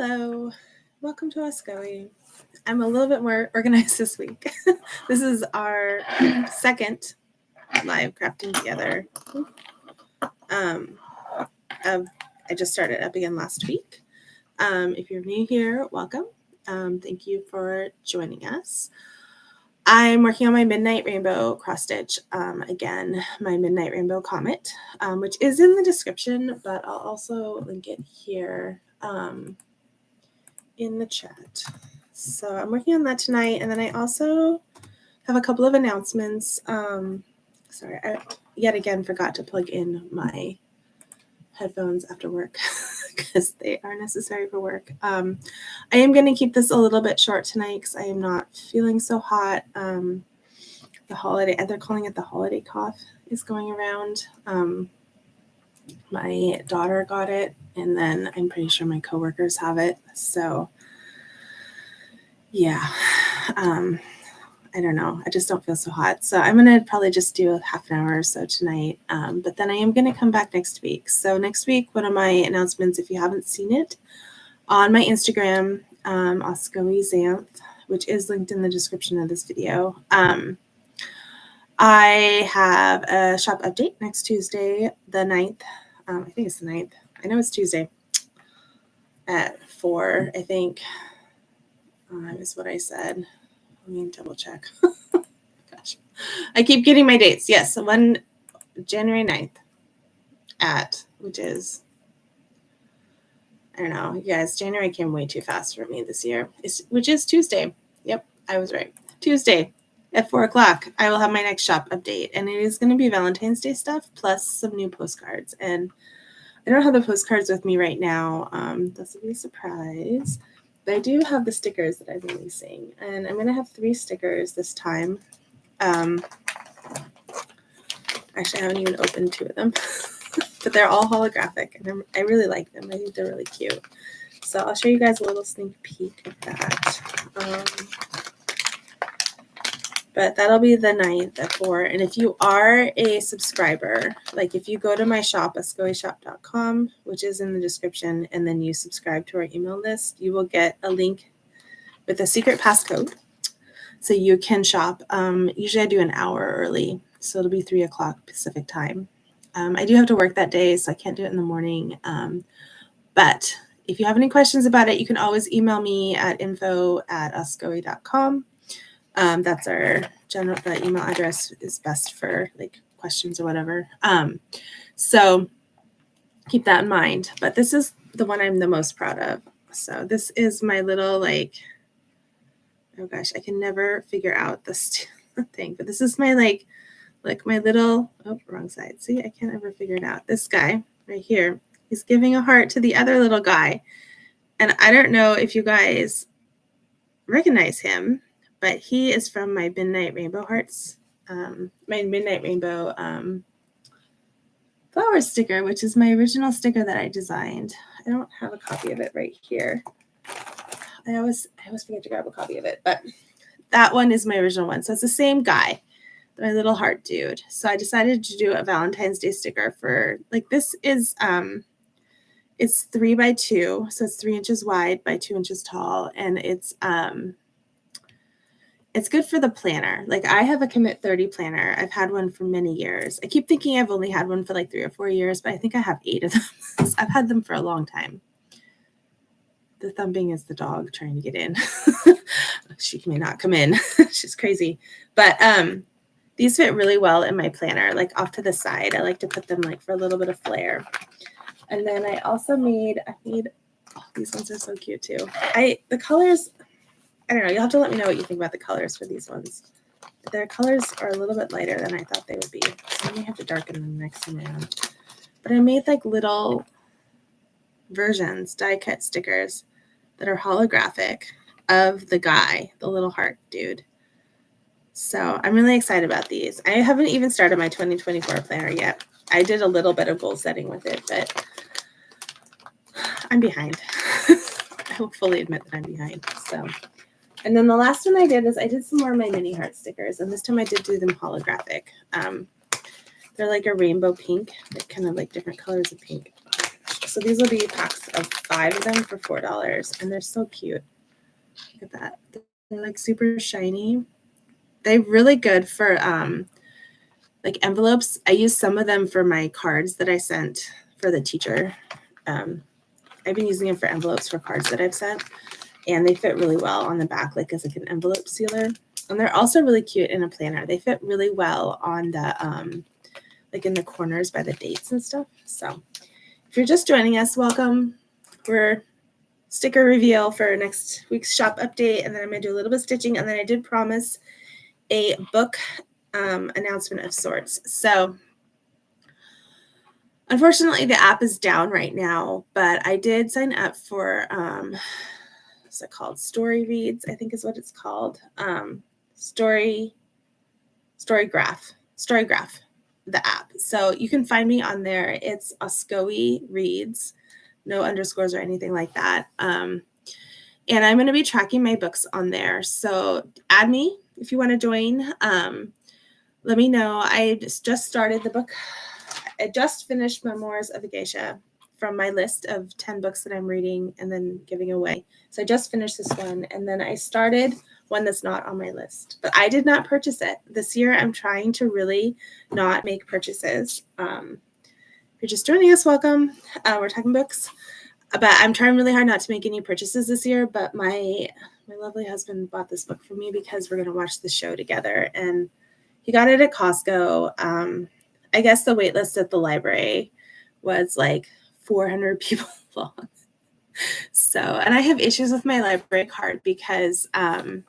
Hello, welcome to Oscoe. I'm a little bit more organized this week. This is our second live crafting together. I just started up again last week. If you're new here, welcome. Thank you for joining us. I'm working on my Midnight Rainbow cross stitch. Again, my Midnight Rainbow Comet, which is in the description, but I'll also link it here in the chat. So I'm working on that tonight, and then I also have a couple of announcements. Sorry, I yet again forgot to plug in my headphones after work because they are necessary for work. I am going to keep this a little bit short tonight because I am not feeling so hot. The holiday, they're calling it the holiday cough, is going around. My daughter got it, and then I'm pretty sure my coworkers have it. So yeah, I don't know. I just don't feel so hot. So I'm going to probably just do a half an hour or so tonight. But then I am going to come back next week. So next week, one of my announcements, if you haven't seen it, on my Instagram, Oscoe Xanth, which is linked in the description of this video, I have a shop update next Tuesday, the 9th. I think it's the 9th. I know it's Tuesday at 4, I think, is what I said. Let me double check. Gosh, I keep getting my dates. Yes, one January 9th which is, I don't know, you guys, January came way too fast for me this year, which is Tuesday. Yep, I was right. Tuesday at 4 o'clock, I will have my next shop update, and it is going to be Valentine's Day stuff plus some new postcards. And I don't have the postcards with me right now. This will be a surprise. But I do have the stickers that I'm releasing, and I'm going to have 3 stickers this time. Actually, I haven't even opened 2 of them, but they're all holographic, and I really like them. I think they're really cute. So I'll show you guys a little sneak peek of that. But that'll be the 9th at 4. And if you are a subscriber, like if you go to my shop, oscoeshop.com, which is in the description, and then you subscribe to our email list, you will get a link with a secret passcode. So you can shop. Usually I do an hour early, so it'll be 3 o'clock Pacific time. I do have to work that day, so I can't do it in the morning. But if you have any questions about it, you can always email me at info@oscoe.com. That's our general, the email address is best for like questions or whatever. So keep that in mind. But this is the one I'm the most proud of. So this is my little, like, oh gosh, I can never figure out this thing. But this is my like my little, oh, wrong side. See, I can't ever figure it out. This guy right here, he's giving a heart to the other little guy. And I don't know if you guys recognize him, but he is from my Midnight Rainbow Hearts, my Midnight Rainbow flower sticker, which is my original sticker that I designed. I don't have a copy of it right here. I always forget to grab a copy of it, but that one is my original one. So it's the same guy, my little heart dude. So I decided to do a Valentine's Day sticker for, like, this is, it's 3 by 2, so it's 3 inches wide by 2 inches tall, and it's good for the planner. Like, I have a Commit 30 planner. I've had one for many years. I keep thinking I've only had one for like 3 or 4 years, but I think I have 8 of them. I've had them for a long time. The thumping is the dog trying to get in. She may not come in. She's crazy. But these fit really well in my planner, like off to the side. I like to put them like for a little bit of flair. And then I also made, oh, these ones are so cute too. The colors, I don't know. You'll have to let me know what you think about the colors for these ones. Their colors are a little bit lighter than I thought they would be. So I may have to darken them next time around. But I made like little versions, die cut stickers that are holographic of the guy, the little heart dude. So I'm really excited about these. I haven't even started my 2024 planner yet. I did a little bit of goal setting with it, but I'm behind. I will fully admit that I'm behind. So. And then the last one I did is I did some more of my mini heart stickers, and this time I did do them holographic. They're like a rainbow pink, like kind of like different colors of pink. Oh, gosh, So these will be packs of 5 of them for $4, and they're so cute. Look at that. They're like super shiny. They're really good for like envelopes. I use some of them for my cards that I sent for the teacher. I've been using them for envelopes for cards that I've sent, and they fit really well on the back, like as like an envelope sealer. And they're also really cute in a planner. They fit really well on the like in the corners by the dates and stuff. So if you're just joining us, welcome. We're sticker reveal for next week's shop update, and then I'm going to do a little bit of stitching, and then I did promise a book announcement of sorts. So unfortunately, the app is down right now, but I did sign up for what's it called? Story Reads, I think is what it's called. Storygraph, the app. So you can find me on there. It's Oscoe Reads, no underscores or anything like that. And I'm going to be tracking my books on there. So add me if you want to join. Let me know. I just started the book. I just finished Memoirs of a Geisha from my list of 10 books that I'm reading and then giving away. So I just finished this one, and then I started one that's not on my list, but I did not purchase it. This year, I'm trying to really not make purchases. If you're just joining us, welcome. We're talking books, but I'm trying really hard not to make any purchases this year, but my lovely husband bought this book for me because we're going to watch the show together, and he got it at Costco. I guess the wait list at the library was like 400 people long. So, and I have issues with my library card because I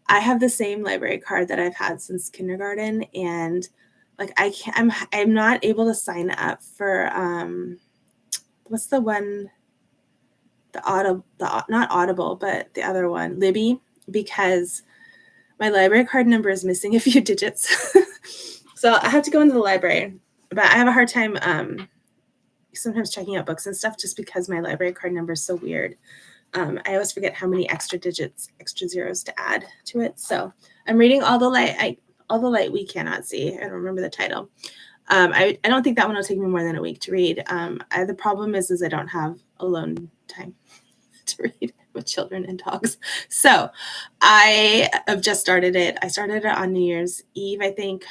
have the same library card that I've had since kindergarten, and like I'm not able to sign up for what's the one, not Audible, but the other one, Libby, because my library card number is missing a few digits. So I have to go into the library, but I have a hard time sometimes checking out books and stuff just because my library card number is so weird. I always forget how many extra digits, extra zeros to add to it. So I'm reading All the Light We Cannot See. I don't remember the title. I don't think that one will take me more than a week to read. The problem is I don't have alone time to read with children and dogs. So I have just started it. I started it on New Year's Eve, I think,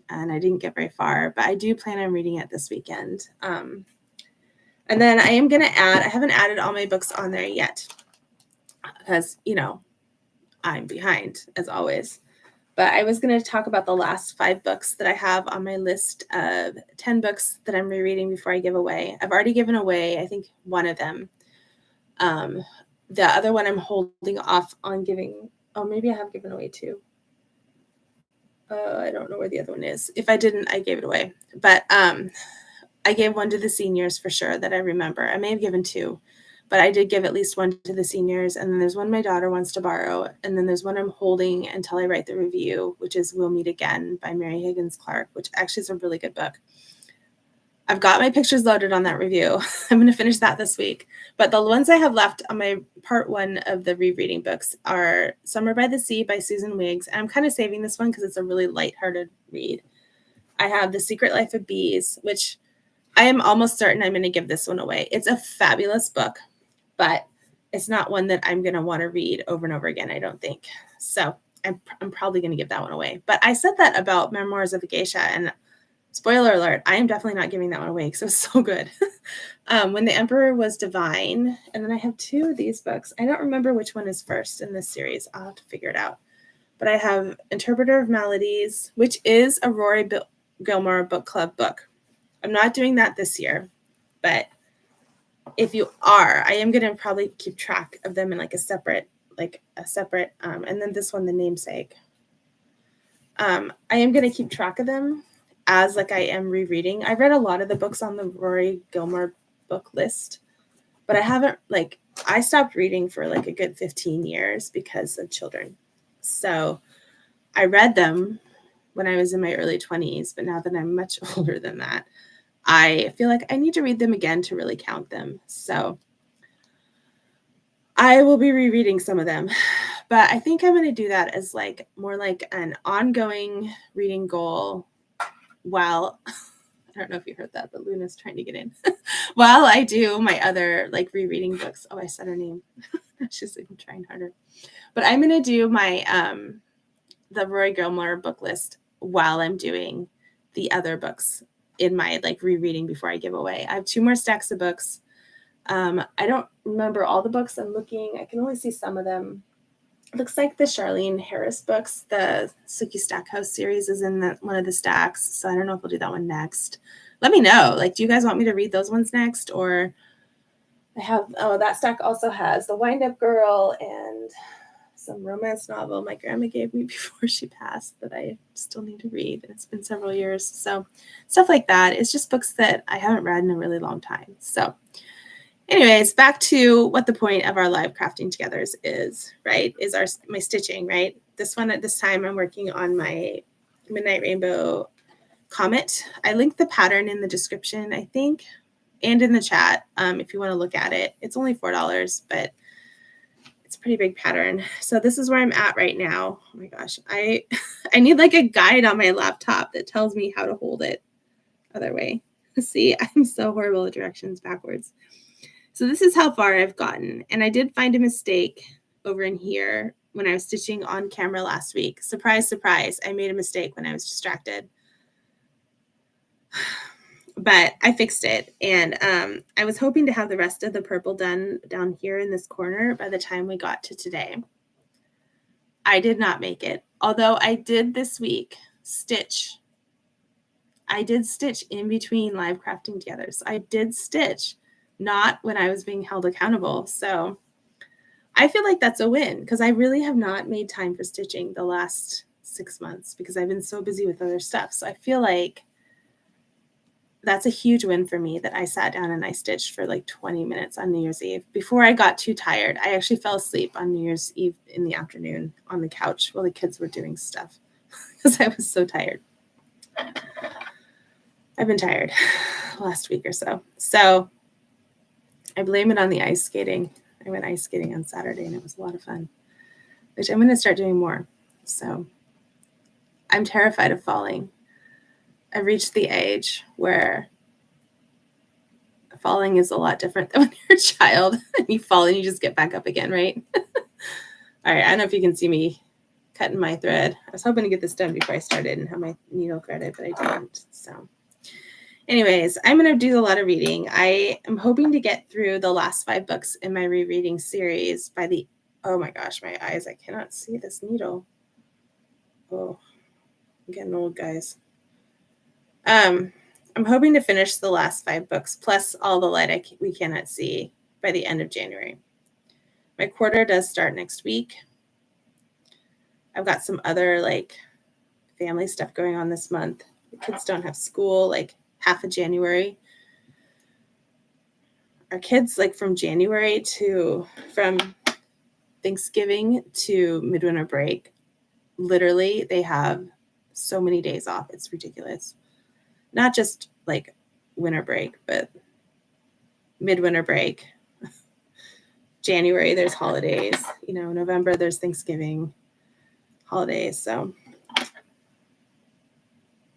and I didn't get very far, but I do plan on reading it this weekend. And then I am going to I haven't added all my books on there yet because, I'm behind as always. But I was going to talk about the last 5 books that I have on my list of 10 books that I'm rereading before I give away. I've already given away, I think, one of them. The other one I'm holding off on giving. Oh, maybe I have given away 2. I don't know where the other one is. If I didn't, I gave it away. But I gave one to the seniors for sure that I remember. I may have given 2, but I did give at least one to the seniors. And then there's one my daughter wants to borrow. And then there's one I'm holding until I write the review, which is We'll Meet Again by Mary Higgins Clark, which actually is a really good book. I've got my pictures loaded on that review. I'm going to finish that this week. But the ones I have left on my part 1 of the rereading books are Summer by the Sea by Susan Wiggs. And I'm kind of saving this one because it's a really lighthearted read. I have The Secret Life of Bees, which I am almost certain I'm going to give this one away. It's a fabulous book, but it's not one that I'm going to want to read over and over again, I don't think. So I'm probably going to give that one away. But I said that about Memoirs of a Geisha, and spoiler alert, I am definitely not giving that one away because it was so good. When the Emperor Was Divine. And then I have 2 of these books. I don't remember which one is first in this series. I'll have to figure it out. But I have Interpreter of Maladies, which is a Rory Gilmore book club book. I'm not doing that this year, but if you are, I am going to probably keep track of them in like a separate, and then this one, The Namesake. I am going to keep track of them as like I am rereading. I read a lot of the books on the Rory Gilmore book list, but I haven't I stopped reading for like a good 15 years because of children. So I read them when I was in my early 20s, but now that I'm much older than that, I feel like I need to read them again to really count them. So I will be rereading some of them, but I think I'm going to do that as like more like an ongoing reading goal while I don't know if you heard that, but Luna's trying to get in. While I do my other like rereading books. Oh, I said her name. She's even trying harder. But I'm going to do my the Roy Gilmore book list while I'm doing the other books in my like rereading before I give away. I have 2 more stacks of books. I don't remember all the books. I'm looking. I can only see some of them. It looks like the Charlene Harris books, the Sookie Stackhouse series is in one of the stacks. So I don't know if we'll do that one next. Let me know. Like, do you guys want me to read those ones next? Or I have, that stack also has The Wind-Up Girl and some romance novel my grandma gave me before she passed that I still need to read. It's been several years. So stuff like that. It's just books that I haven't read in a really long time. So anyways, back to what the point of our live crafting togethers is, right? Is my stitching, right? This one at this time, I'm working on my Midnight Rainbow Comet. I linked the pattern in the description, I think, and in the chat if you want to look at it. It's only $4, but it's a pretty big pattern. So this is where I'm at right now. Oh my gosh, I need like a guide on my laptop that tells me how to hold it other way. See, I'm so horrible at directions backwards. So this is how far I've gotten. And I did find a mistake over in here when I was stitching on camera last week. Surprise, surprise. I made a mistake when I was distracted. But I fixed it. And I was hoping to have the rest of the purple done down here in this corner by the time we got to today. I did not make it. Although I did this week stitch. I did stitch in between live crafting together. So I did stitch. Not when I was being held accountable. So I feel like that's a win because I really have not made time for stitching the last 6 months because I've been so busy with other stuff. So I feel like that's a huge win for me that I sat down and I stitched for like 20 minutes on New Year's Eve before I got too tired. I actually fell asleep on New Year's Eve in the afternoon on the couch while the kids were doing stuff because I was so tired. I've been tired last week or so. So I blame it on the ice skating. I went ice skating on Saturday and it was a lot of fun, which I'm going to start doing more. So I'm terrified of falling. I've reached the age where falling is a lot different than when you're a child and you fall and you just get back up again, right? All right, I don't know if you can see me cutting my thread. I was hoping to get this done before I started and have my needle threaded, but I didn't. So anyways, I'm going to do a lot of reading. I am hoping to get through the last 5 books in my rereading series by the, oh my gosh, my eyes, I cannot see this needle. Oh, I'm getting old, guys. I'm hoping to finish the last 5 books plus all the light we cannot see by the end of January. My quarter does start next week. I've got some other like family stuff going on this month. The kids don't have school like half of January. Our kids like from Thanksgiving to midwinter break, literally they have so many days off. It's ridiculous. Not just like winter break, but midwinter break. January, there's holidays. November, there's Thanksgiving holidays. So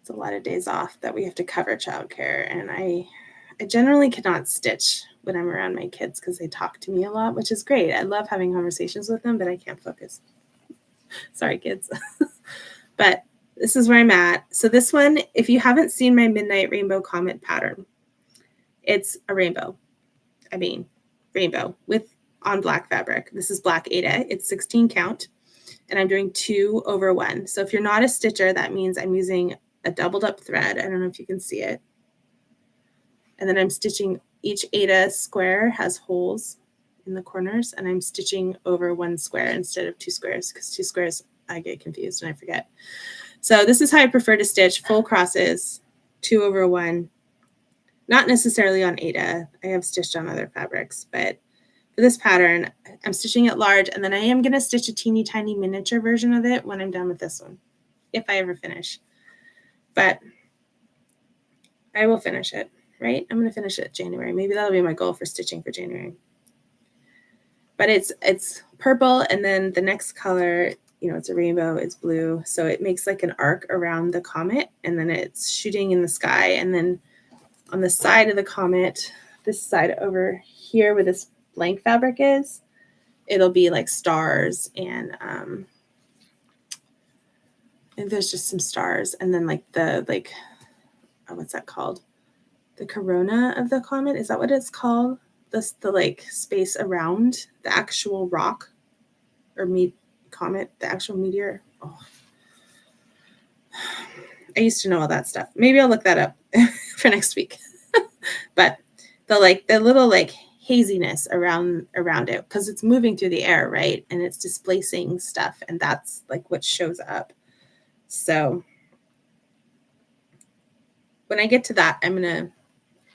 it's a lot of days off that we have to cover childcare. And I generally cannot stitch when I'm around my kids because they talk to me a lot, which is great. I love having conversations with them, but I can't focus. Sorry, kids. But this is where I'm at. So this one, if you haven't seen my Midnight Rainbow Comet pattern, it's a rainbow. Rainbow on black fabric. This is black Aida. It's 16 count, and I'm doing 2 over 1. So if you're not a stitcher, that means I'm using a doubled up thread. I don't know if you can see it. And then I'm stitching, each Aida square has holes in the corners, and I'm stitching over 1 square instead of 2 squares because 2 squares, I get confused and I forget. So this is how I prefer to stitch: full crosses, 2 over 1. Not necessarily on Aida. I have stitched on other fabrics, but for this pattern, I'm stitching it large, and then I am going to stitch a teeny tiny miniature version of it when I'm done with this one, if I ever finish. But I will finish it, right? I'm going to finish it January. Maybe that'll be my goal for stitching for January. But it's purple, and then the next color it's a rainbow, it's blue. So it makes like an arc around the comet, and then it's shooting in the sky. And then on the side of the comet, this side over here where this blank fabric is, it'll be like stars and there's just some stars. And then like what's that called? The corona of the comet. Is that what it's called? The like space around the actual rock or comet, the actual meteor. Oh. I used to know all that stuff. Maybe I'll look that up for next week. But the little like haziness around it, because it's moving through the air, right? And it's displacing stuff, and that's like what shows up. So when I get to that,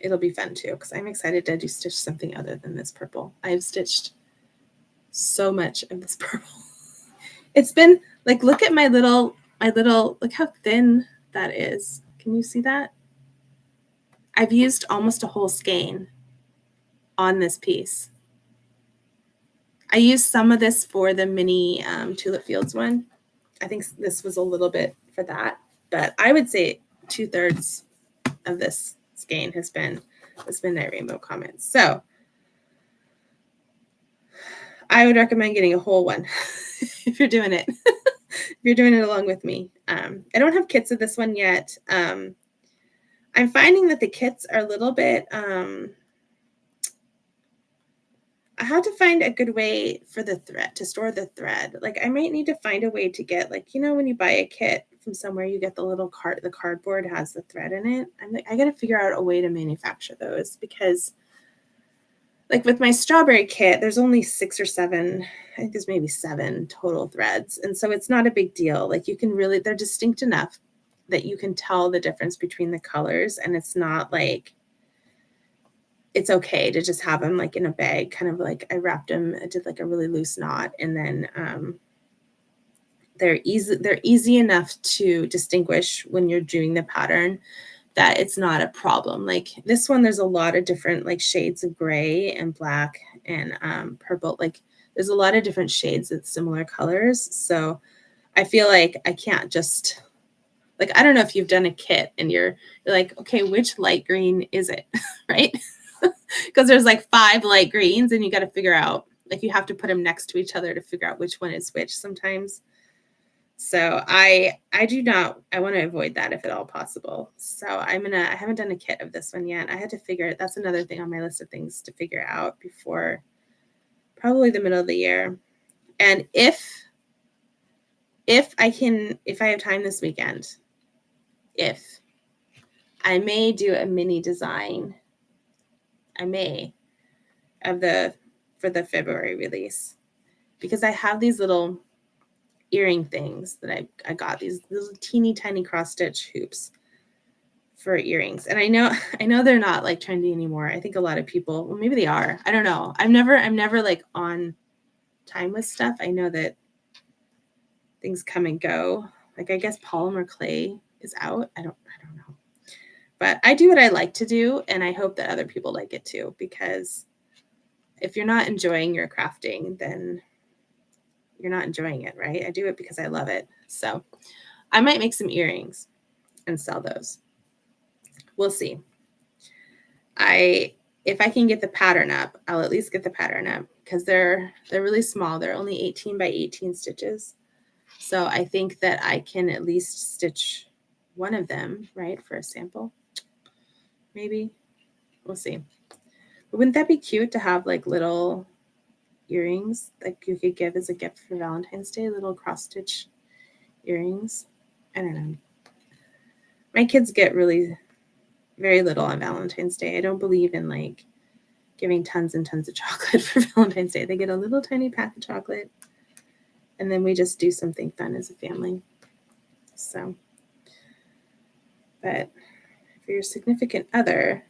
it'll be fun too, because I'm excited to stitch something other than this purple. I've stitched so much of this purple. It's been like, look at my little, look how thin that is. Can you see that? I've used almost a whole skein on this piece. I used some of this for the mini Tulip Fields one. I think this was a little bit for that, but I would say 2/3 of this skein has been this Midnight Rainbow Comet. So I would recommend getting a whole one if you're doing it. If you're doing it along with me. I don't have kits of this one yet. I'm finding that the kits are a little bit, I had to find a good way for the thread, to store the thread. Like I might need to find a way to get, like, when you buy a kit from somewhere, you get the little the cardboard has the thread in it. I'm like, I got to figure out a way to manufacture those, because like with my strawberry kit, there's only 6 or 7, I think there's maybe 7 total threads. And so it's not a big deal. Like you can really, they're distinct enough that you can tell the difference between the colors, and it's not like, it's okay to just have them like in a bag, kind of like I wrapped them, I did like a really loose knot, and then they're easy enough to distinguish when you're doing the pattern that it's not a problem. Like this one, there's a lot of different like shades of gray and black and purple. Like there's a lot of different shades of similar colors. So I feel like I can't just, like, I don't know if you've done a kit and you're like, okay, which light green is it? Right? Because there's like 5 light greens, and you got to figure out, like, you have to put them next to each other to figure out which one is which sometimes. So I want to avoid that if at all possible. So I haven't done a kit of this one yet. I had to figure it. That's another thing on my list of things to figure out before probably the middle of the year. And if I have time this weekend, I may do a mini design. I may for the February release, because I have these little earring things that I got, these little teeny tiny cross stitch hoops for earrings. And I know they're not like trendy anymore. I think a lot of people, well, maybe they are. I don't know. I'm never like on time with stuff. I know that things come and go. Like I guess polymer clay is out. I don't know. But I do what I like to do, and I hope that other people like it too, because if you're not enjoying your crafting, then you're not enjoying it, right? I do it because I love it. So I might make some earrings and sell those. We'll see. If I can get the pattern up, I'll at least get the pattern up, because they're really small. They're only 18 by 18 stitches. So I think that I can at least stitch one of them, right, for a sample. Maybe. We'll see. But wouldn't that be cute to have like little earrings like you could give as a gift for Valentine's Day, little cross stitch earrings? I don't know. My kids get really very little on Valentine's Day. I don't believe in like giving tons and tons of chocolate for Valentine's Day. They get a little tiny pack of chocolate, and then we just do something fun as a family. So, but for your significant other,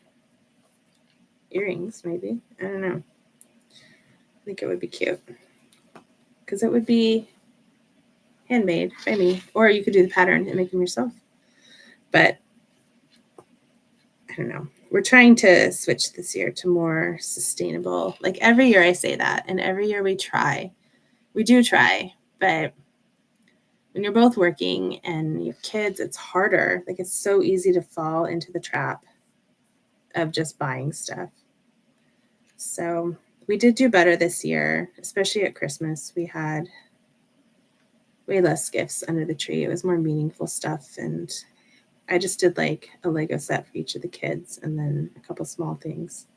earrings, maybe. I don't know. I think it would be cute, because it would be handmade by me, or you could do the pattern and make them yourself. But I don't know. We're trying to switch this year to more sustainable. Like every year I say that, and every year we do try, but when you're both working and your kids, it's harder. Like it's so easy to fall into the trap of just buying stuff. So we did do better this year, especially at Christmas. We had way less gifts under the tree. It was more meaningful stuff. And I just did like a Lego set for each of the kids and then a couple small things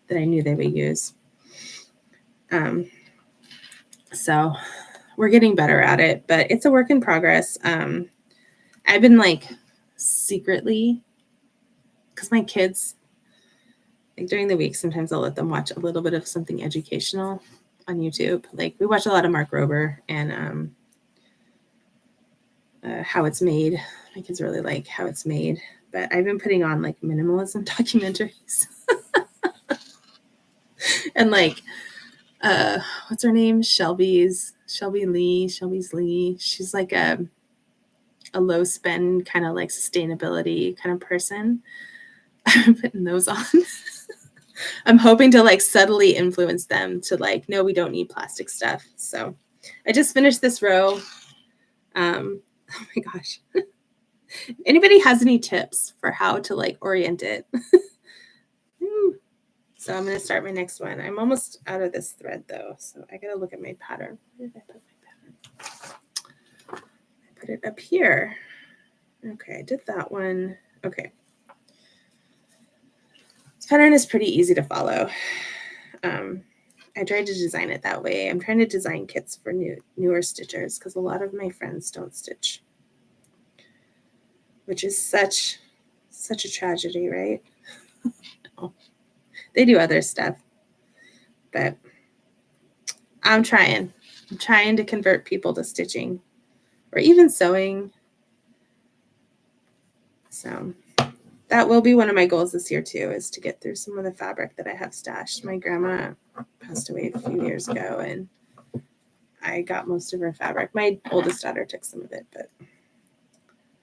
that I knew they would use. So we're getting better at it, but it's a work in progress. I've been like secretly, because my kids, like during the week, sometimes I'll let them watch a little bit of something educational on YouTube. Like we watch a lot of Mark Rober and how it's made. My kids really like how it's made, but I've been putting on like minimalism documentaries and like what's her name? Shelby's Lee. She's like a low spend kind of like sustainability kind of person. I'm putting those on. I'm hoping to like subtly influence them to like, no, we don't need plastic stuff. So I just finished this row. Oh my gosh. Anybody has any tips for how to like orient it? So I'm going to start my next one. I'm almost out of this thread though. So I got to look at my pattern. Where did I put my pattern? I put it up here. Okay, I did that one. Okay. This pattern is pretty easy to follow. I tried to design it that way. I'm trying to design kits for newer stitchers because a lot of my friends don't stitch, which is such a tragedy, right? No. They do other stuff, but I'm trying to convert people to stitching or even sewing. So that will be one of my goals this year too, is to get through some of the fabric that I have stashed. My grandma passed away a few years ago and I got most of her fabric. My oldest daughter took some of it, but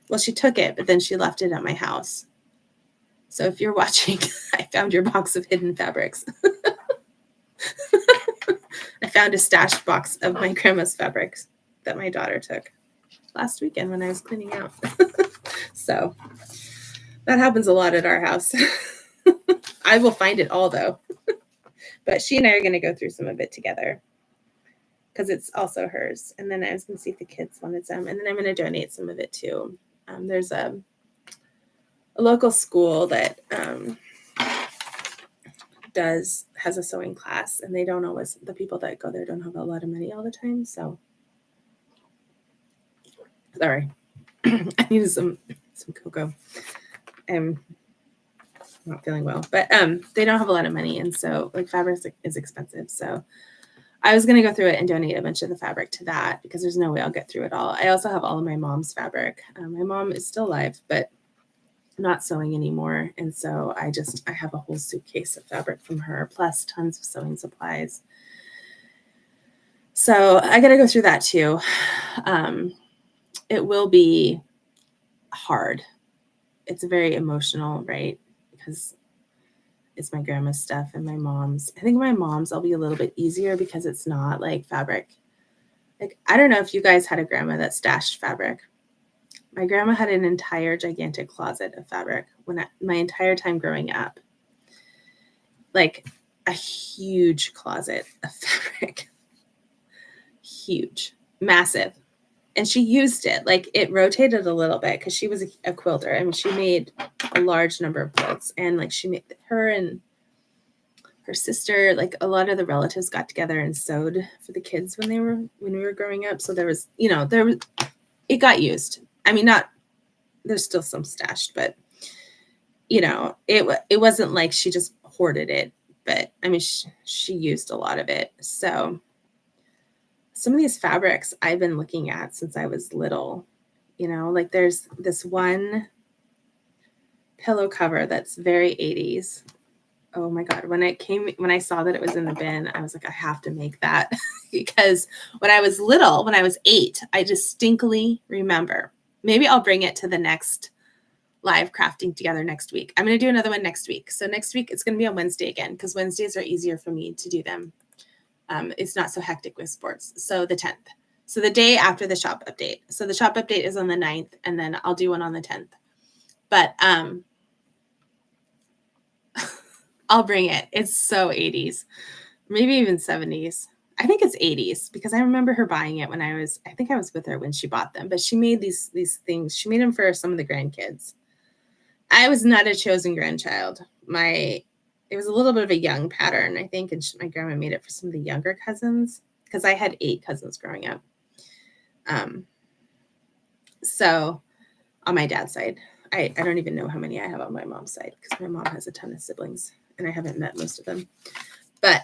well, she took it, but then she left it at my house. So if you're watching, I found your box of hidden fabrics. I found a stashed box of my grandma's fabrics that my daughter took last weekend when I was cleaning out. So that happens a lot at our house. I will find it all though. But she and I are going to go through some of it together because it's also hers. And then I was going to see if the kids wanted some. And then I'm going to donate some of it too. There's a local school that has a sewing class, and they don't always, the people that go there don't have a lot of money all the time. So sorry, I needed some cocoa. I'm not feeling well, but they don't have a lot of money, and so like fabric is expensive. So I was going to go through it and donate a bunch of the fabric to that because there's no way I'll get through it all. I also have all of my mom's fabric. My mom is still alive, but not sewing anymore. And so I have a whole suitcase of fabric from her, plus tons of sewing supplies. So I got to go through that too. It will be hard. It's very emotional, right? Because it's my grandma's stuff and my mom's. I think my mom's I'll be a little bit easier because it's not like fabric. Like, I don't know if you guys had a grandma that stashed fabric. My grandma had an entire gigantic closet of fabric my entire time growing up. Like a huge closet of fabric. Huge, massive. And she used it. Like it rotated a little bit because she was a quilter. I mean, she made a large number of quilts. And like she made her and her sister, like a lot of the relatives got together and sewed for the kids when we were growing up. So there was, it got used. I mean, there's still some stashed, but it wasn't like she just hoarded it, but I mean, she used a lot of it. So some of these fabrics I've been looking at since I was little, like there's this one pillow cover that's very 80s. Oh my God. When I saw that it was in the bin, I was like, I have to make that because when I was little, when I was 8, I distinctly remember. Maybe I'll bring it to the next live crafting together next week. I'm going to do another one next week. So next week, it's going to be on Wednesday again because Wednesdays are easier for me to do them. It's not so hectic with sports. So the 10th. So the day after the shop update. So the shop update is on the 9th, and then I'll do one on the 10th. But I'll bring it. It's so 80s, maybe even 70s. I think it's 80s because I remember her buying it when I think I was with her when she bought them. But she made these things. She made them for some of the grandkids. I was not a chosen grandchild. It was a little bit of a young pattern, I think, and my grandma made it for some of the younger cousins because I had 8 cousins growing up. So on my dad's side, I don't even know how many I have on my mom's side because my mom has a ton of siblings and I haven't met most of them. But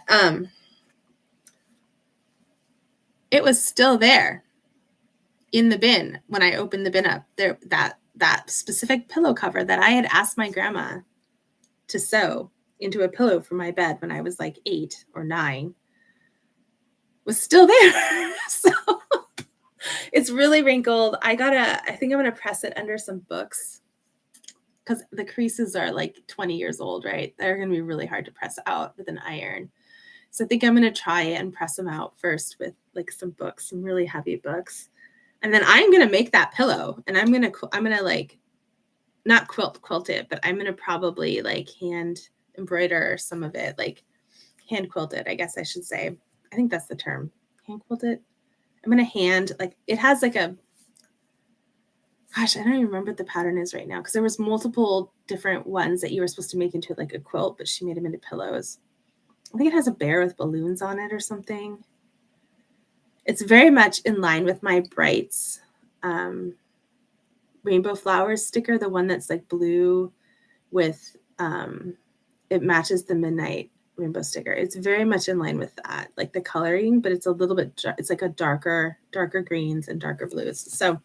it was still there in the bin when I opened the bin up. There, that specific pillow cover that I had asked my grandma to sew into a pillow for my bed when I was like 8 or 9 was still there. So it's really wrinkled. I think I'm gonna press it under some books because the creases are like 20 years old, right? They're gonna be really hard to press out with an iron. So I think I'm gonna try it and press them out first with like some books, some really heavy books. And then I'm gonna make that pillow, and I'm gonna like not quilt it, but I'm gonna probably like hand embroider some of it, like hand quilt it, I guess I should say. I think that's the term. Hand quilt it. I'm gonna hand like it has like a gosh, I don't even remember what the pattern is right now because there was multiple different ones that you were supposed to make into like a quilt, but she made them into pillows. I think it has a bear with balloons on it or something. It's very much in line with my Brights rainbow flowers sticker, the one that's like blue with it matches the Midnight Rainbow sticker. It's very much in line with that, like the coloring, but it's a little bit, it's like a darker greens and darker blues. So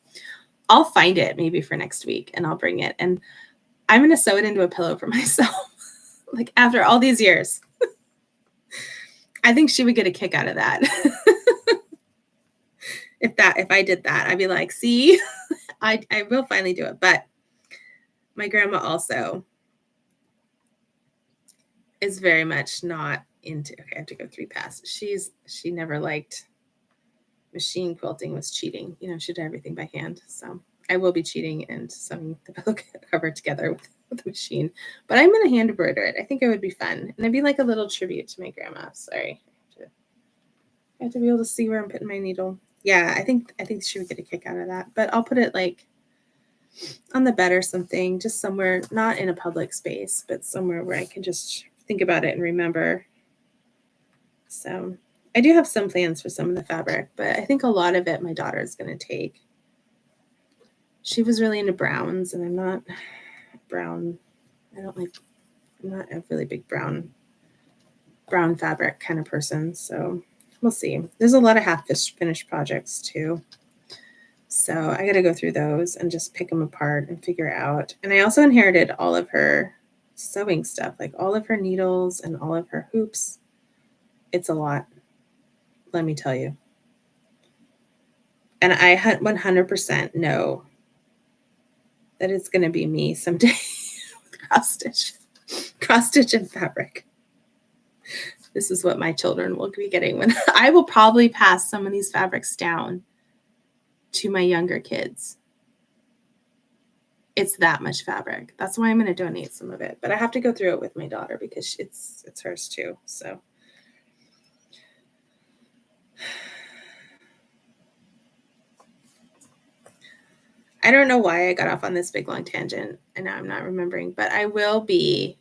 I'll find it maybe for next week and I'll bring it. And I'm going to sew it into a pillow for myself. Like after all these years, I think she would get a kick out of that. If I did that, I'd be like, see, I will finally do it. But my grandma also is very much not into, okay, I have to go 3 past. She never liked machine quilting, was cheating. You know, she did everything by hand. So I will be cheating and sewing the pillow cover together with the machine. But I'm going to hand embroider it. I think it would be fun. And it'd be like a little tribute to my grandma. Sorry. I have to be able to see where I'm putting my needle. Yeah, I think she would get a kick out of that. But I'll put it like on the bed or something, just somewhere, not in a public space, but somewhere where I can just think about it and remember. So I do have some plans for some of the fabric, but I think a lot of it my daughter is going to take. She was really into browns, and I'm not brown. I'm not a really big brown fabric kind of person. So we'll see. There's a lot of half finished projects too. So I got to go through those and just pick them apart and figure out. And I also inherited all of her sewing stuff, like all of her needles and all of her hoops. It's a lot, let me tell you. And I 100% know that it's going to be me someday with cross stitch and fabric. This is what my children will be getting when I will probably pass some of these fabrics down to my younger kids. It's that much fabric. That's why I'm going to donate some of it, but I have to go through it with my daughter because it's hers too. So I don't know why I got off on this big long tangent and now I'm not remembering, but I will be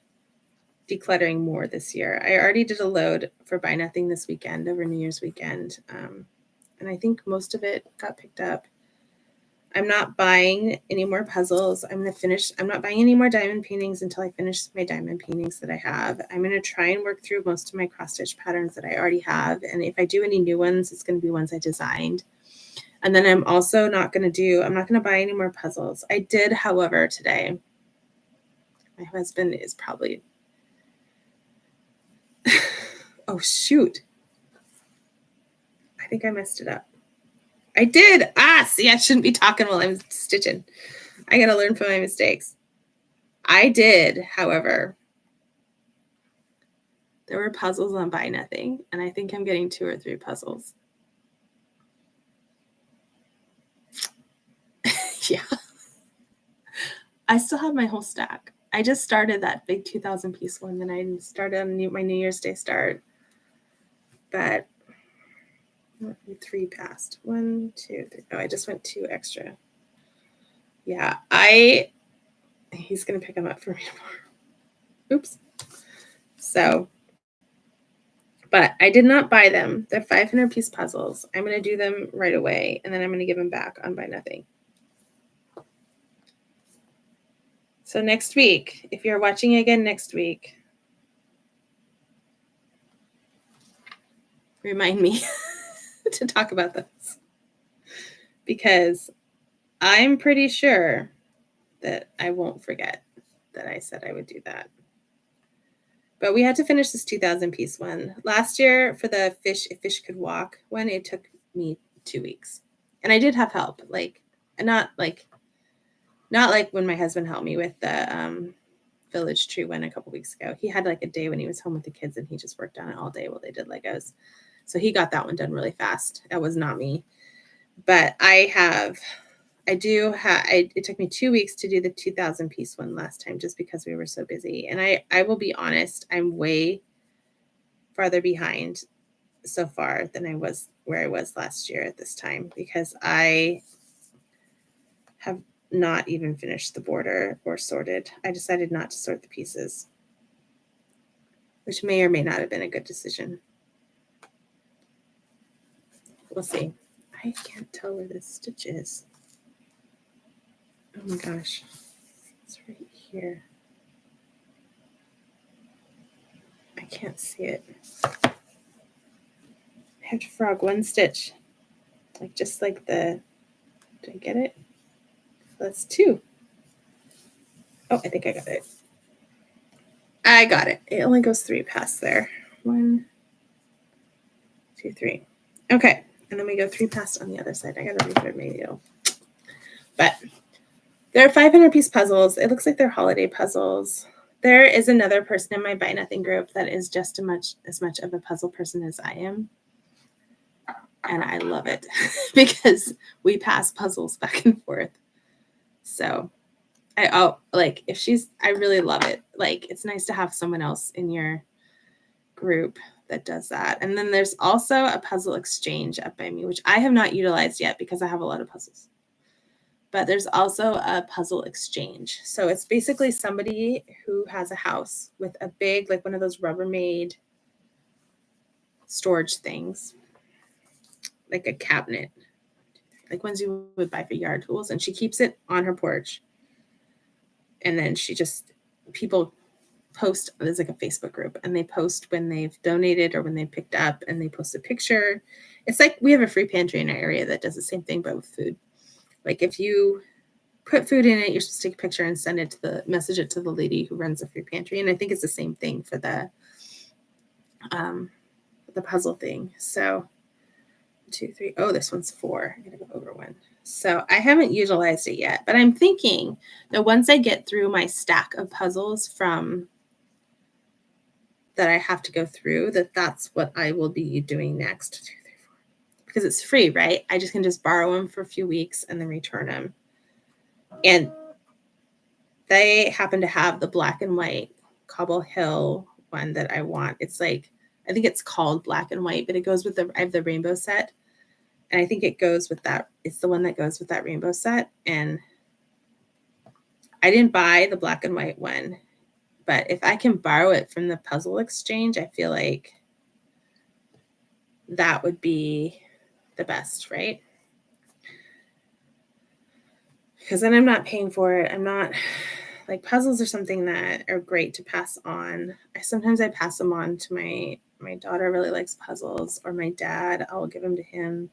decluttering more this year. I already did a load for Buy Nothing this weekend, over New Year's weekend. And I think most of it got picked up. I'm not buying any more puzzles. I'm not buying any more diamond paintings until I finish my diamond paintings that I have. I'm going to try and work through most of my cross stitch patterns that I already have. And if I do any new ones, it's going to be ones I designed. And then I'm also I'm not going to buy any more puzzles. I did, however, today, my husband is probably, oh, shoot. I think I messed it up. I did. See, I shouldn't be talking while I'm stitching. I got to learn from my mistakes. I did, however. There were puzzles on Buy Nothing, and I think I'm getting 2 or 3 puzzles. Yeah. I still have my whole stack. I just started that big 2,000 piece one. Then I started on my New Year's Day start. But 3 passed. 1, 2, 3. Oh, I just went 2 extra. Yeah, he's going to pick them up for me tomorrow. Oops. So, but I did not buy them. They're 500 piece puzzles. I'm going to do them right away, and then I'm going to give them back on Buy Nothing. So next week, if you're watching again next week, remind me to talk about this, because I'm pretty sure that I won't forget that I said I would do that. But we had to finish this 2,000 piece one. Last year for the If Fish Could Walk one, it took me 2 weeks. And I did have help, not like when my husband helped me with the Village Tree one a couple weeks ago. He had like a day when he was home with the kids and he just worked on it all day while they did Legos. So he got that one done really fast. That was not me. But it took me 2 weeks to do the 2,000 piece one last time just because we were so busy. And I will be honest, I'm way farther behind so far than I was where I was last year at this time, because I have not even finished the border or sorted. I decided not to sort the pieces, which may or may not have been a good decision. We'll see. I can't tell where this stitch is. Oh my gosh. It's right here. I can't see it. I have to frog one stitch. Just like did I get it? That's 2. Oh, I think I got it. I got it. It only goes 3 past there. 1, 2, 3. Okay. And then we go 3 past on the other side. I got to refit my needle. But there are 500 piece puzzles. It looks like they're holiday puzzles. There is another person in my Buy Nothing group that is just as much of a puzzle person as I am. And I love it because we pass puzzles back and forth. So I really love it. It's nice to have someone else in your group that does that. And then there's also a puzzle exchange up by me, which I have not utilized yet because I have a lot of puzzles. But there's also a puzzle exchange. So it's basically somebody who has a house with a big, one of those Rubbermaid storage things, like a cabinet, ones you would buy for yard tools. And she keeps it on her porch. And then people post, there's a Facebook group, and they post when they've donated or when they picked up, and they post a picture. It's like we have a free pantry in our area that does the same thing, but with food. If you put food in it, you're supposed to take a picture and message it to the lady who runs the free pantry. And I think it's the same thing for the puzzle thing. So 2, 3. Oh, this one's 4. I'm gonna go over 1. So I haven't utilized it yet, but I'm thinking that once I get through my stack of puzzles that I have to go through, that's what I will be doing next. 2, 3, 4. Because it's free, right? I can just borrow them for a few weeks and then return them. And they happen to have the black and white Cobble Hill one that I want. It's I think it's called black and white, but it goes with I have the rainbow set. And I think it goes with that. It's the one that goes with that rainbow set. And I didn't buy the black and white one, but if I can borrow it from the puzzle exchange, I feel like that would be the best, right? Because then I'm not paying for it. I'm not puzzles are something that are great to pass on. Sometimes I pass them on to my daughter really likes puzzles, or my dad, I'll give them to him.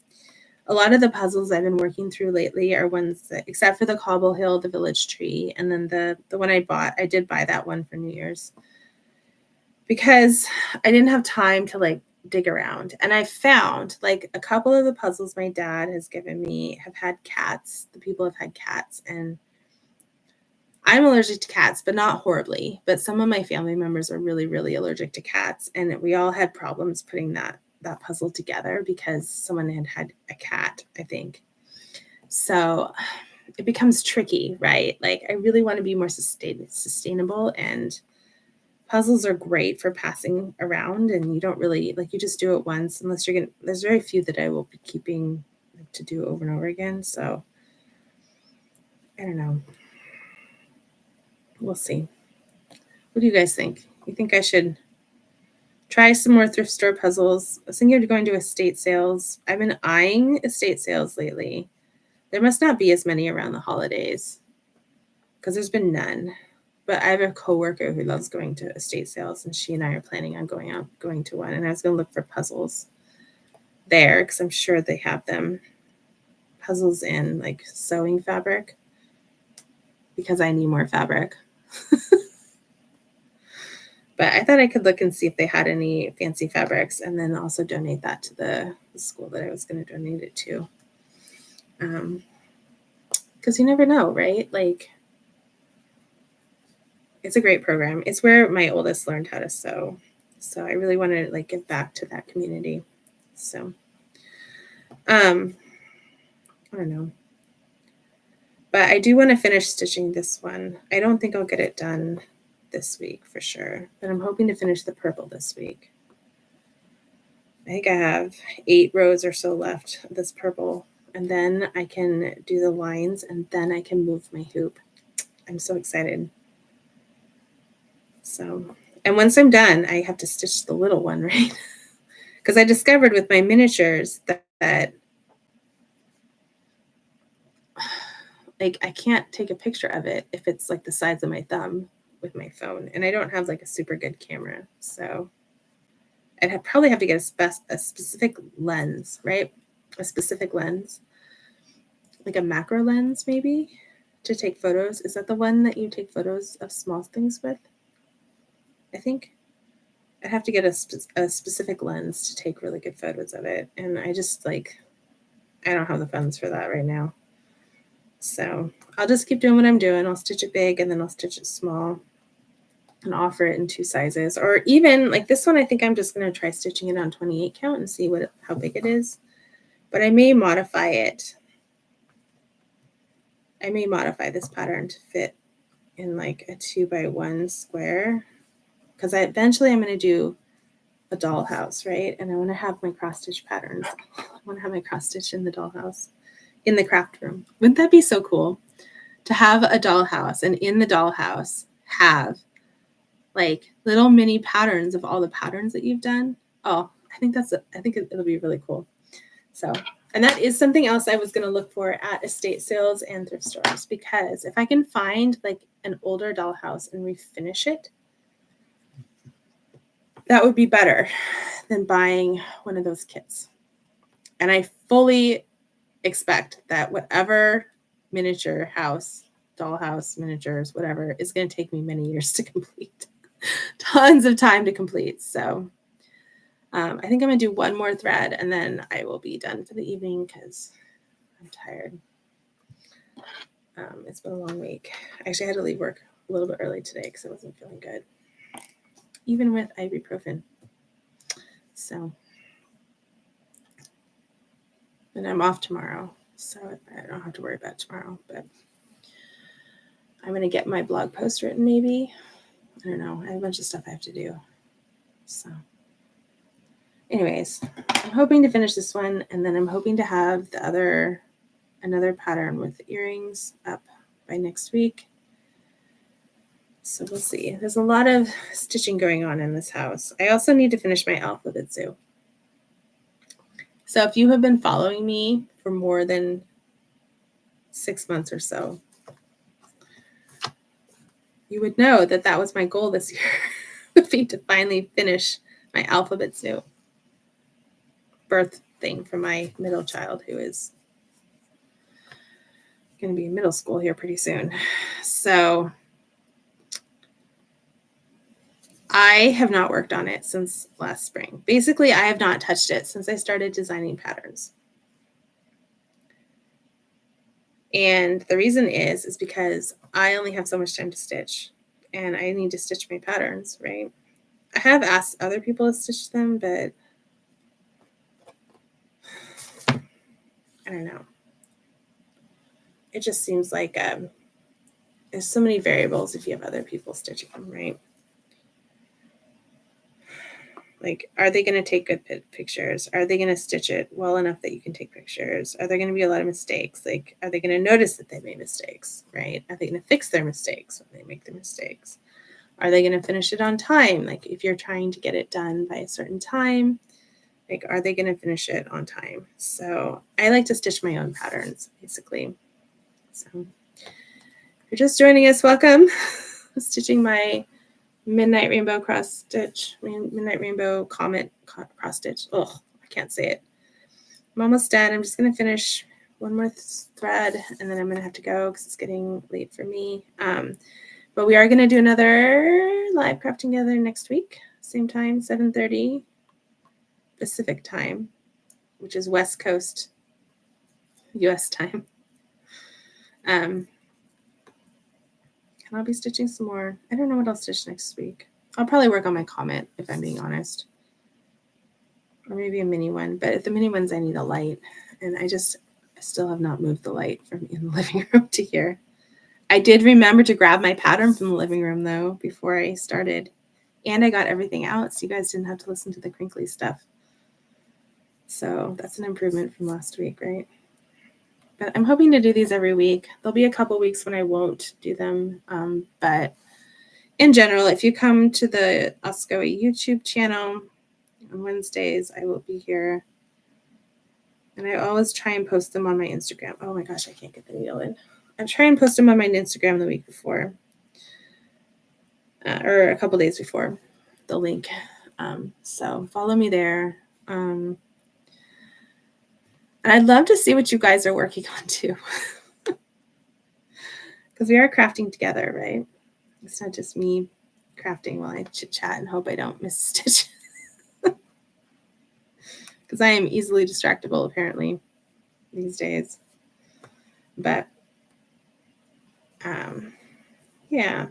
A lot of the puzzles I've been working through lately are ones that, except for the Cobble Hill, the Village Tree, and then the one I did buy that one for New Year's because I didn't have time to dig around. And I found a couple of the puzzles my dad has given me have had cats. The people have had cats, and I'm allergic to cats, but not horribly. But some of my family members are really, really allergic to cats. And we all had problems putting that puzzle together because someone had a cat, I think. So it becomes tricky, right? Like I really want to be more sustainable, and puzzles are great for passing around, and you don't really like, you just do it once unless you're gonna, there's very few that I will be keeping to do over and over again. So I don't know. We'll see. What do you guys think? You think I should try some more thrift store puzzles? I was thinking of going to estate sales. I've been eyeing estate sales lately. There must not be as many around the holidays because there's been none. But I have a coworker who loves going to estate sales, and she and I are planning on going to one. And I was going to look for puzzles there because I'm sure they have them. Puzzles in like sewing fabric, because I need more fabric. But I thought I could look and see if they had any fancy fabrics, and then also donate that to the school that I was going to donate it to. Because you never know, right? Like, it's a great program. It's where my oldest learned how to sew. So I really want to like give back to that community. So, I don't know. But I do want to finish stitching this one. I don't think I'll get it done this week for sure, but I'm hoping to finish the purple this week. I think I have 8 rows or so left of this purple, and then I can do the lines, and then I can move my hoop. I'm so excited. So, and once I'm done, I have to stitch the little one, right? Because I discovered with my miniatures that like I can't take a picture of it if it's like the size of my thumb with my phone, and I don't have like a super good camera. So I'd probably have to get a specific lens, right? A specific lens, like a macro lens maybe, to take photos. Is that the one that you take photos of small things with? I think I'd have to get a specific lens to take really good photos of it. And I just like, I don't have the funds for that right now. So I'll just keep doing what I'm doing. I'll stitch it big, and then I'll stitch it small and offer it in 2 sizes. Or even like this one, I think I'm just going to try stitching it on 28 count and see how big it is. But I may modify it. I may modify this pattern to fit in like a 2x1 square, because eventually I'm going to do a dollhouse, right? And I want to have my cross stitch patterns. I want to have my cross stitch in the dollhouse, in the craft room. Wouldn't that be so cool to have a dollhouse, and in the dollhouse have like little mini patterns of all the patterns that you've done? Oh, I think it'll be really cool. So, and that is something else I was going to look for at estate sales and thrift stores, because if I can find like an older dollhouse and refinish it, that would be better than buying one of those kits. And I fully expect that whatever miniature house, dollhouse, miniatures, whatever, is going to take me many years to complete. Tons of time to complete. So I think I'm going to do one more thread, and then I will be done for the evening because I'm tired. It's been a long week. I actually had to leave work a little bit early today because I wasn't feeling good, even with ibuprofen. So, and I'm off tomorrow, so I don't have to worry about tomorrow, but I'm going to get my blog post written maybe. I don't know. I have a bunch of stuff I have to do. So anyways, I'm hoping to finish this one, and then I'm hoping to have another pattern with earrings up by next week. So we'll see. There's a lot of stitching going on in this house. I also need to finish my alphabet zoo. So if you have been following me for more than 6 months or so, you would know that that was my goal this year, would be to finally finish my alphabet zoo birth thing for my middle child, who is going to be in middle school here pretty soon. So I have not worked on it since last spring. Basically, I have not touched it since I started designing patterns. And the reason is because I only have so much time to stitch, and I need to stitch my patterns, right? I have asked other people to stitch them, but I don't know. it just seems like there's so many variables if you have other people stitching them, right? Like, are they going to take good pictures? Are they going to stitch it well enough that you can take pictures? Are there going to be a lot of mistakes? Like, are they going to notice that they made mistakes, right? Are they going to fix their mistakes when they make their mistakes? Are they going to finish it on time? Like, if you're trying to get it done by a certain time, like, are they going to finish it on time? So I like to stitch my own patterns, basically. So if you're just joining us, welcome. I'm stitching my Midnight Rainbow Midnight Rainbow Comet cross stitch. Oh, I can't say it. I'm almost done. I'm just going to finish one more thread, and then I'm going to have to go because it's getting late for me. But we are going to do another live crafting together next week, same time, 7:30 Pacific time, which is West Coast US time. And I'll be stitching some more. I don't know what I'll stitch next week. I'll probably work on my comet, if I'm being honest. Or maybe a mini one. But at the mini ones, I need a light. And I still have not moved the light from in the living room to here. I did remember to grab my pattern from the living room, though, before I started. And I got everything out, so you guys didn't have to listen to the crinkly stuff. So that's an improvement from last week, right? But I'm hoping to do these every week. There'll be a couple weeks when I won't do them. But in general, if you come to the Oscoe YouTube channel on Wednesdays, I will be here. And I always try and post them on my Instagram. Oh my gosh, I can't get the needle in. I try and post them on my Instagram the week before. Or a couple days before the link. So follow me there. And I'd love to see what you guys are working on too. Because we are crafting together, right? It's not just me crafting while I chit chat and hope I don't miss a stitch. Because I am easily distractible, apparently, these days. But, yeah,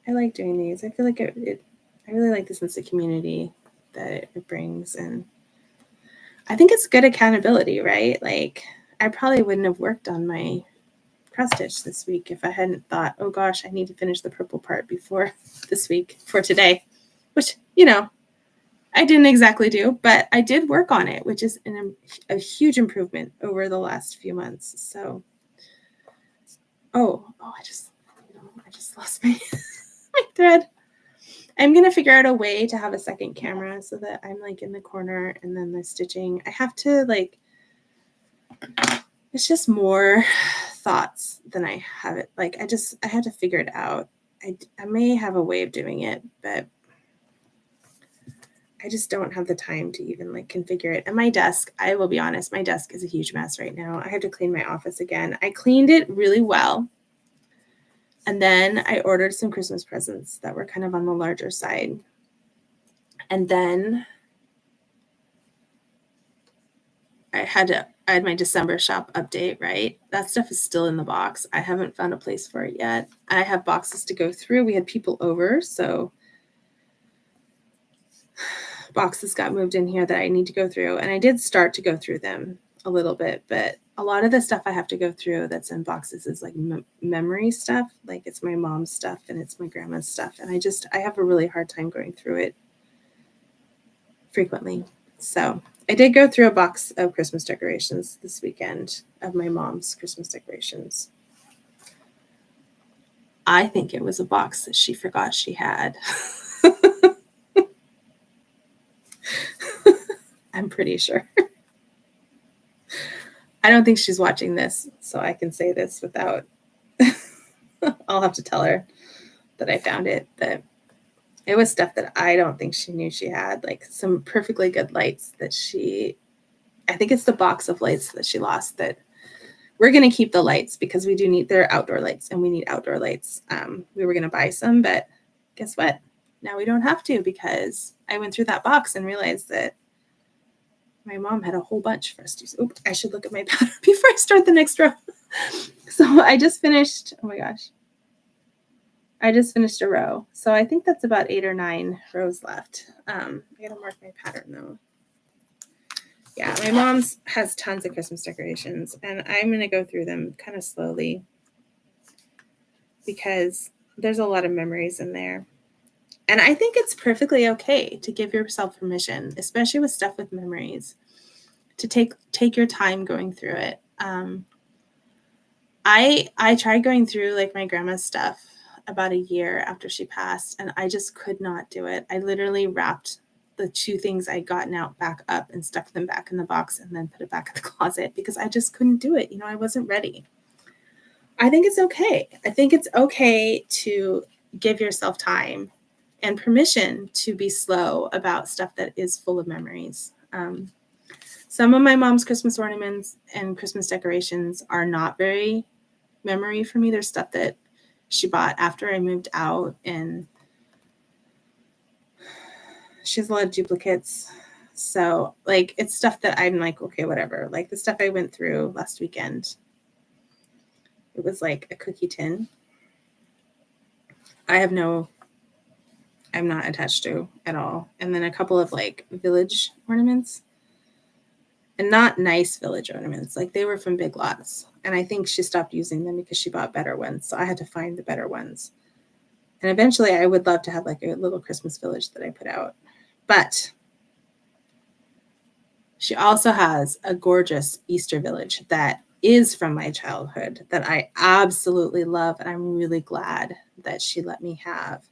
I like doing these. I feel like I really like the sense of community that it brings. And I think it's good accountability, right? Like, I probably wouldn't have worked on my cross stitch this week if I hadn't thought, oh gosh, I need to finish the purple part before this week, for today, which, I didn't exactly do, but I did work on it, which is a huge improvement over the last few months. So, I just lost my, my thread. I'm going to figure out a way to have a second camera so that I'm like in the corner and then the stitching. I have to it's just more thoughts than I have it. Like, I have to figure it out. I may have a way of doing it, but I just don't have the time to even configure it. And my desk, I will be honest, my desk is a huge mess right now. I have to clean my office again. I cleaned it really well. And then I ordered some Christmas presents that were kind of on the larger side. And then I had my December shop update, right? That stuff is still in the box. I haven't found a place for it yet. I have boxes to go through. We had people over, so boxes got moved in here that I need to go through. And I did start to go through them a little bit, but a lot of the stuff I have to go through that's in boxes is like memory stuff. Like, it's my mom's stuff and it's my grandma's stuff. And I have a really hard time going through it frequently. So I did go through a box of Christmas decorations this weekend, of my mom's Christmas decorations. I think it was a box that she forgot she had. I'm pretty sure. I don't think she's watching this, so I can say this without, I'll have to tell her that I found it. But it was stuff that I don't think she knew she had, like some perfectly good lights that I think it's the box of lights that she lost. That we're going to keep the lights because they're outdoor lights and we need outdoor lights. We were going to buy some, but guess what? Now we don't have to, because I went through that box and realized that my mom had a whole bunch for us to use. Oops, I should look at my pattern before I start the next row. So I just finished, oh my gosh. I just finished a row. So I think that's about 8 or 9 rows left. I gotta mark my pattern though. Yeah, my mom's has tons of Christmas decorations, and I'm going to go through them kind of slowly because there's a lot of memories in there. And I think it's perfectly okay to give yourself permission, especially with stuff with memories, to take your time going through it. I tried going through like my grandma's stuff about a year after she passed, and I just could not do it. I literally wrapped the 2 things I'd gotten out back up and stuck them back in the box and then put it back in the closet because I just couldn't do it. I wasn't ready. I think it's okay. I think it's okay to give yourself time and permission to be slow about stuff that is full of memories. Some of my mom's Christmas ornaments and Christmas decorations are not very memory for me. There's stuff that she bought after I moved out, and she has a lot of duplicates. So like it's stuff that I'm like, okay, whatever. Like the stuff I went through last weekend, it was like a cookie tin. I'm not attached to at all. And then a couple of like village ornaments, and not nice village ornaments. Like they were from Big Lots. And I think she stopped using them because she bought better ones. So I had to find the better ones. And eventually I would love to have like a little Christmas village that I put out. But she also has a gorgeous Easter village that is from my childhood that I absolutely love. And I'm really glad that she let me have.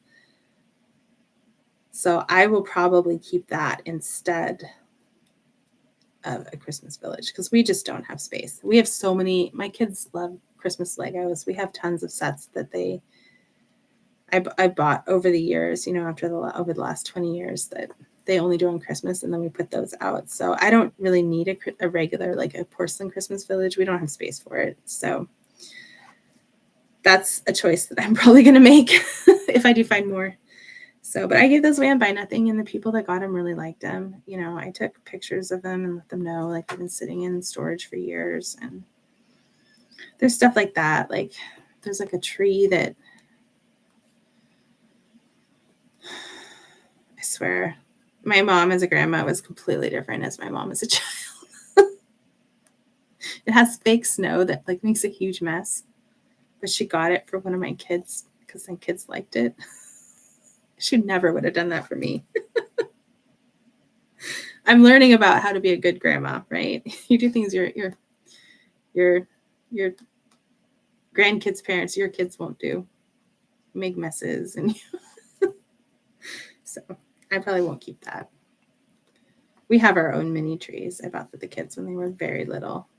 So I will probably keep that instead of a Christmas village because we just don't have space. We have so many, my kids love Christmas Legos. We have tons of sets that I bought over the years, over the last 20 years that they only do on Christmas, and then we put those out. So I don't really need a regular, like a porcelain Christmas village. We don't have space for it. So that's a choice that I'm probably going to make if I do find more. So, but I gave those away on Buy Nothing, and the people that got them really liked them. I took pictures of them and let them know, like, they've been sitting in storage for years. And there's stuff like that. Like, there's like a tree that, I swear, my mom as a grandma was completely different as my mom as a child. It has fake snow that like makes a huge mess, but she got it for one of my kids because my kids liked it. She never would have done that for me. I'm learning about how to be a good grandma, right? You do things your grandkids' parents, your kids won't do. Make messes, and so I probably won't keep that. We have our own mini trees. I bought for the kids when they were very little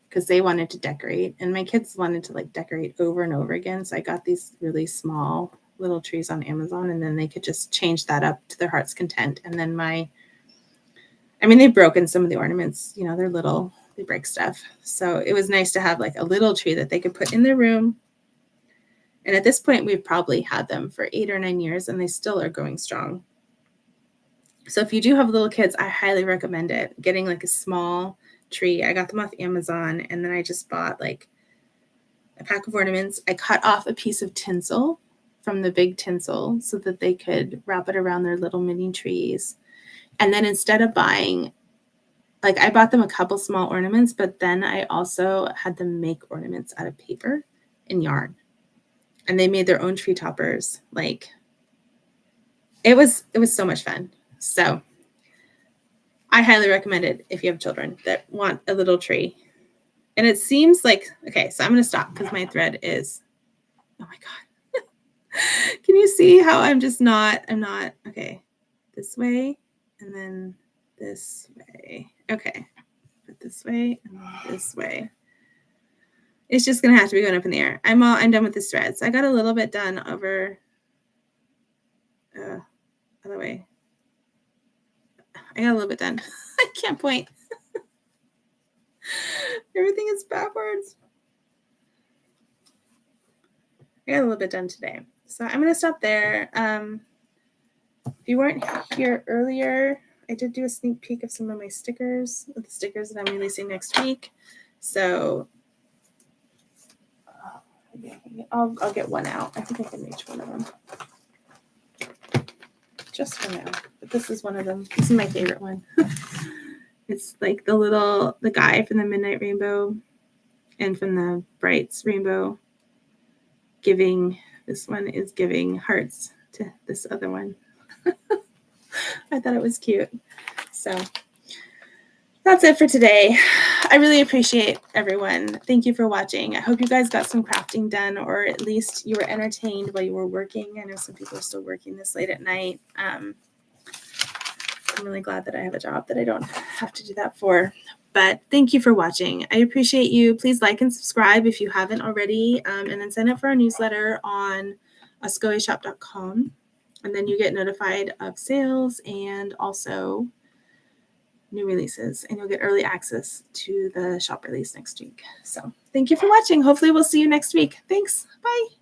because they wanted to decorate, and my kids wanted to like decorate over and over again. So I got these really small little trees on Amazon, and then they could just change that up to their heart's content. And then they've broken some of the ornaments, they're little, they break stuff. So it was nice to have like a little tree that they could put in their room. And at this point, we've probably had them for 8 or 9 years, and they still are going strong. So if you do have little kids, I highly recommend it. Getting like a small tree. I got them off Amazon, and then I just bought like a pack of ornaments. I cut off a piece of tinsel from the big tinsel so that they could wrap it around their little mini trees. And then instead of buying, like I bought them a couple small ornaments, but then I also had them make ornaments out of paper and yarn. And they made their own tree toppers. Like it was so much fun. So I highly recommend it if you have children that want a little tree. And it seems like, okay, so I'm going to stop because my thread is, oh my God. Can you see how I'm not, okay, this way and then this way. Okay, but this way and this way. It's just going to have to be going up in the air. I'm done with this thread. So I got a little bit done over, other way. I got a little bit done. I can't point. Everything is backwards. I got a little bit done today. So I'm going to stop there. If you weren't here earlier, I did do a sneak peek of some of my stickers, the stickers that I'm releasing next week. So I'll get one out. I think I can reach one of them. Just for now. But this is one of them. This is my favorite one. It's like the guy from the Midnight Rainbow and from the Brights Rainbow giving, this one is giving hearts to this other one. I thought it was cute. So that's it for today. I really appreciate everyone. Thank you for watching. I hope you guys got some crafting done, or at least you were entertained while you were working. I know some people are still working this late at night. I'm really glad that I have a job that I don't have to do that for. But thank you for watching. I appreciate you. Please like and subscribe if you haven't already, and then sign up for our newsletter on uscoeshop.com. And then you get notified of sales and also new releases, and you'll get early access to the shop release next week. So thank you for watching. Hopefully we'll see you next week. Thanks. Bye.